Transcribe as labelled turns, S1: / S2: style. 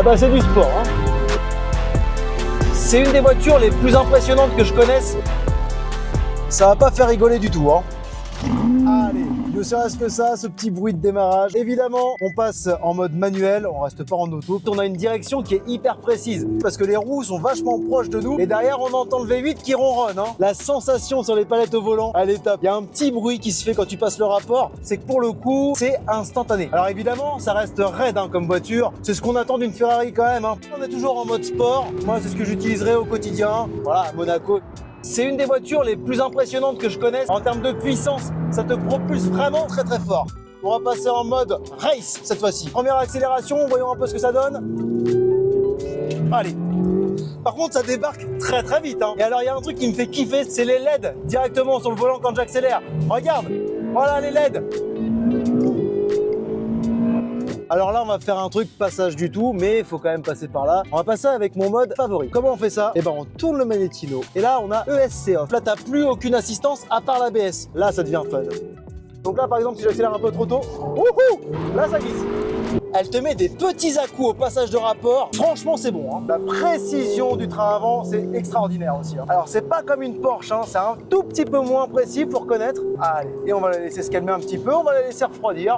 S1: Ah bah c'est du sport, hein. C'est une des voitures les plus impressionnantes que je connaisse. Ça va pas faire rigoler du tout, hein. Allez, ne serait-ce que ça, ce petit bruit de démarrage. Évidemment, on passe en mode manuel, on reste pas en auto. On a une direction qui est hyper précise parce que les roues sont vachement proches de nous et derrière on entend le V8 qui ronronne, hein. La sensation sur les palettes au volant, elle est top. Il y a un petit bruit qui se fait quand tu passes le rapport, c'est que pour le coup, c'est instantané. Alors évidemment, ça reste raide hein, comme voiture. C'est ce qu'on attend d'une Ferrari quand même, hein. On est toujours en mode sport. Moi, c'est ce que j'utiliserai au quotidien. Voilà, à Monaco. C'est une des voitures les plus impressionnantes que je connaisse. En termes de puissance, ça te propulse vraiment très très fort. On va passer en mode race cette fois-ci. Première accélération, voyons un peu ce que ça donne. Allez. Par contre, ça débarque très très vite, hein. Et alors, il y a un truc qui me fait kiffer, c'est les LED directement sur le volant quand j'accélère. Regarde, voilà les LED. Alors là, on va faire un truc passage du tout, mais il faut quand même passer par là. On va passer avec mon mode favori. Comment on fait ça? Eh ben, on tourne le magnétino. Et là, on a ESC off. Là, t'as plus aucune assistance à part l'ABS. Là, ça devient fun. Donc là, par exemple, si j'accélère un peu trop tôt, là, ça glisse. Elle te met des petits à-coups au passage de rapport. Franchement, c'est bon, hein. La précision du train avant, c'est extraordinaire aussi, hein. Alors, c'est pas comme une Porsche, hein. C'est un tout petit peu moins précis, faut reconnaître. Allez, et on va la laisser se calmer un petit peu. On va la laisser refroidir.